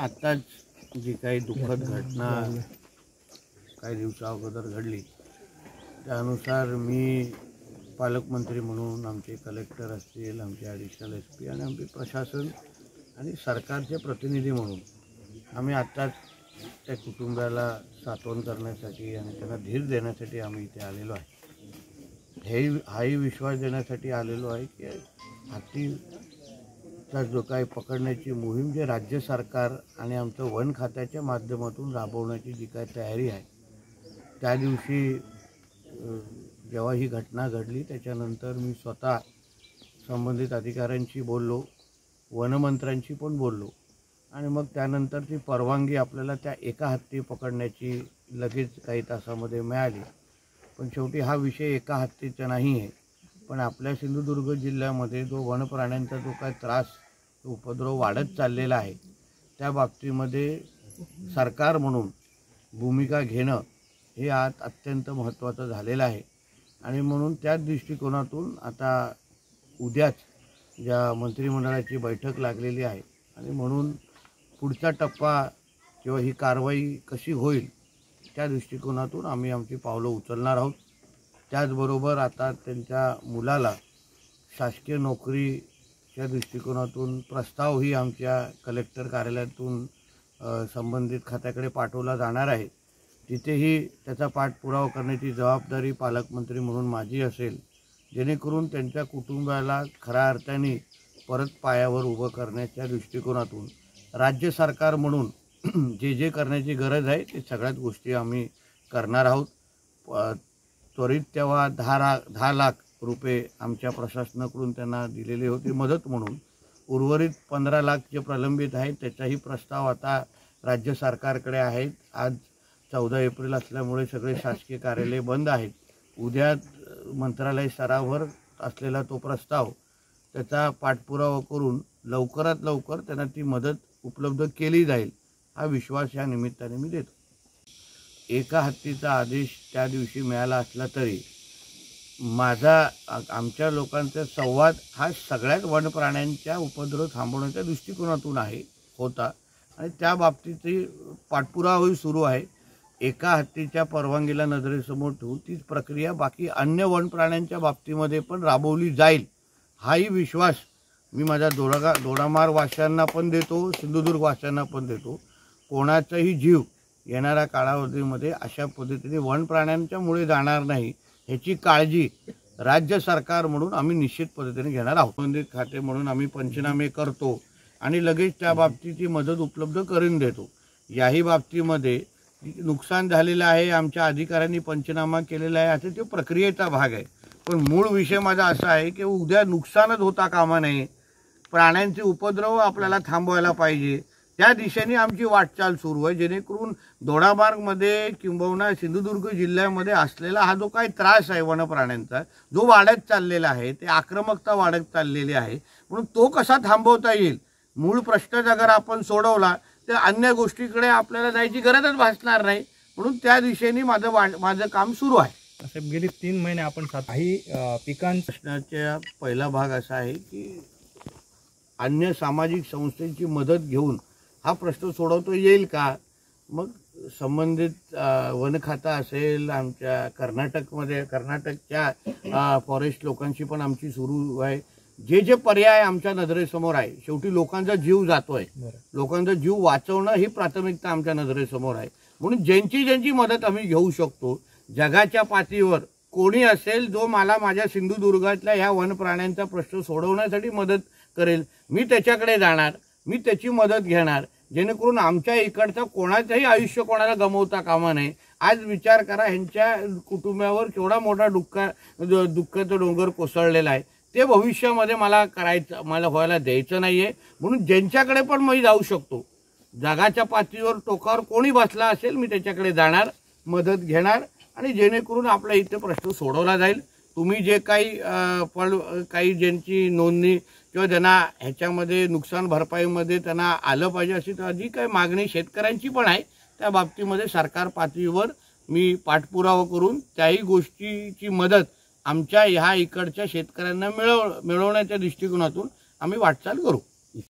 आत्ताच जी काही दुःखद घटना काही दिवसा अगोदर घडली त्यानुसार मी पालकमंत्री म्हणून आमचे कलेक्टर असतील, आमचे ॲडिशनल SP आणि आमचे प्रशासन आणि सरकारचे प्रतिनिधी म्हणून आम्ही आत्ताच त्या कुटुंबाला सांत्वन करण्यासाठी आणि त्यांना धीर देण्यासाठी आम्ही इथे आलेलो आहे। हाही विश्वास देण्यासाठी आलेलो आहे की हत्तीचा जो काही पकडण्याची मोहीम जे राज्य सरकार आणि आमचं वन खात्याच्या माध्यमातून राबवण्याची जी काही तयारी आहे, त्या दिवशी जेव्हा ही घटना घडली त्याच्यानंतर मी स्वतः संबंधित अधिकाऱ्यांशी बोललो, वनमंत्र्यांशी पण बोललो आणि मग त्यानंतर ती परवानगी आपल्याला त्या एका हत्ती पकडण्याची लगेच काही तासामध्ये मिळाली। पण शेवटी हा विषय एका हत्तीचा नाही आहे, पण आपल्या सिंधुदुर्ग जिल्ह्यामध्ये जो वनप्राण्यांचा जो काही त्रास उपद्रव वाढत चाललेला आहे त्या बाबतीमध्ये सरकार म्हणून भूमिका घेणं हे आज अत्यंत महत्त्वाचं झालेलं आहे आणि म्हणून त्याच दृष्टिकोनातून आता उद्याच ज्या मंत्रिमंडळाची बैठक लागलेली आहे आणि म्हणून पुढचा टप्पा किंवा ही कारवाई कशी होईल त्या दृष्टिकोनातून आम्ही आमची पावलं उचलणार आहोत। त्याचबरोबर आता त्यांच्या मुलाला शासकीय नोकरीच्या दृष्टिकोनातून प्रस्तावही आमच्या कलेक्टर कार्यालयातून संबंधित खात्याकडे पाठवला जाणार आहे। तिथेही त्याचा पाठपुरावा करण्याची जबाबदारी पालकमंत्री म्हणून माझी असेल, जेणेकरून त्यांच्या कुटुंबाला खऱ्या अर्थाने परत पायावर उभं करण्याच्या दृष्टिकोनातून राज्य सरकार म्हणून जे करण्याची गरज आहे ते सगळ्याच गोष्टी आम्ही करणार आहोत। त्वरित तेव्हा 10 लाख रुपये आमच्या प्रशासनाकडून त्यांना दिलेले होते मदत म्हणून। उर्वरित 15 लाख जे प्रलंबित आहेत त्याचाही प्रस्ताव आता राज्य सरकारकडे आहेत। आज 14 एप्रिल असल्यामुळे सगळे शासकीय कार्यालय बंद आहेत। उद्या मंत्रालय स्तरावर असलेला तो प्रस्ताव त्याचा पाठपुरावा करून लवकरात लवकर त्यांना ती मदत उपलब्ध केली जाईल हा विश्वास या निमित्ताने मी देतो। एका हत्तीचा आदेश त्या दिवशी मिळाला असला तरी माझा आमच्या लोकांचा संवाद हा सगळ्याच वनप्राण्यांच्या उपद्रव थांबवण्याच्या दृष्टिकोनातून होता आणि त्या बाबतीतही पाठपुरावाही सुरू आहे। एका हत्तीच्या परवानगीला नजरेसमोर ठेवून तीच प्रक्रिया बाकी अन्य वनप्राण्यांच्या बाबतीमध्ये पण राबवली जाईल हाही विश्वास मी माझ्या दोडामार वासियांना पण देतो, सिंधुदुर्ग वासियांना पण देतो। कोणाचाही जीव येणाऱ्या कालावधीमध्ये अशा पद्धतीने वनप्राण्यांच्यामुळे जाणार नाही ह्याची काळजी राज्य सरकार म्हणून आम्ही निश्चित पद्धतीने घेणार आहोत। संबंधित खाते म्हणून आम्ही पंचनामे करतो आणि लगेच त्या बाबतीची मदत उपलब्ध करून देतो। याही बाबतीमध्ये नुकसान झालेलं आहे, आमच्या अधिकाऱ्यांनी पंचनामा केलेला आहे, आता तो प्रक्रियेचा भाग आहे। पण मूळ विषय माझा असा आहे की उद्या नुकसानच होता कामा नये, प्राण्यांचे उपद्रव आपल्याला थांबवायला पाहिजे, त्या दिशेने आमची वाटचाल सुरू आहे। जेणेकरून दोडामार्गमध्ये किंबहुना सिंधुदुर्ग जिल्ह्यामध्ये असलेला हा जो काही त्रास आहे वनप्राण्यांचा जो वाढत चाललेला आहे, ते आक्रमकता वाढत चाललेली आहे, म्हणून तो कसा थांबवता येईल मूळ प्रश्न जर आपण सोडवला तर अन्य गोष्टीकडे आपल्याला जायची गरजच भासणार नाही। म्हणून त्या दिशेने माझं काम सुरू आहे। साहेब गेली 3 महिने आपण काही प्रश्नाचा पहिला भाग असा आहे की अन्य सामाजिक संस्थांची मदत घेऊन हा प्रश्न सोडवता येईल का। मग संबंधित वन खाता असेल, आमच्या कर्नाटकच्या फॉरेस्ट लोकांशी पण आमची सुरू आहे। जे पर्याय आमच्या नजरेसमोर आहे, शेवटी लोकांचा जीव जातोय, लोकांचा जीव वाचवणं ही प्राथमिकता आमच्या नजरेसमोर आहे। म्हणून ज्यांची मदत आम्ही घेऊ शकतो जगाच्या पातळीवर कोणी असेल जो मला माझ्या सिंधुदुर्गातल्या ह्या वनप्राण्यांचा प्रश्न सोडवण्यासाठी मदत करेल, मी त्याच्याकडे जाणार, मी त्याची मदत घेणार, जेणेकरून आमच्या इकडचं कोणाचंही आयुष्य कोणाला गमवता कामा नये। आज विचार करा ह्यांच्या कुटुंबावर केवढा मोठा दुःखाचा डोंगर कोसळलेला आहे, ते भविष्यामध्ये मला व्हायला द्यायचं नाहीये। म्हणून ज्यांच्याकडे पण मी जाऊ शकतो, जगाच्या पातळीवर टोकावर कोणी बसला असेल मी त्याच्याकडे जाणार, मदत घेणार आणि जेणेकरून आपल्या इथे प्रश्न सोडवला जाईल। तुम्ही जे काही ज्यांची नोंदणी किंवा त्यांना ह्याच्यामध्ये नुकसान भरपाईमध्ये त्यांना आलं पाहिजे अशी तर जी काही मागणी शेतकऱ्यांची पण आहे, त्या बाबतीमध्ये सरकार पातळीवर मी पाठपुरावा करून त्याही गोष्टीची मदत आमच्या ह्या इकडच्या शेतकऱ्यांना मिळवण्याच्या दृष्टिकोनातून आम्ही वाटचाल करू।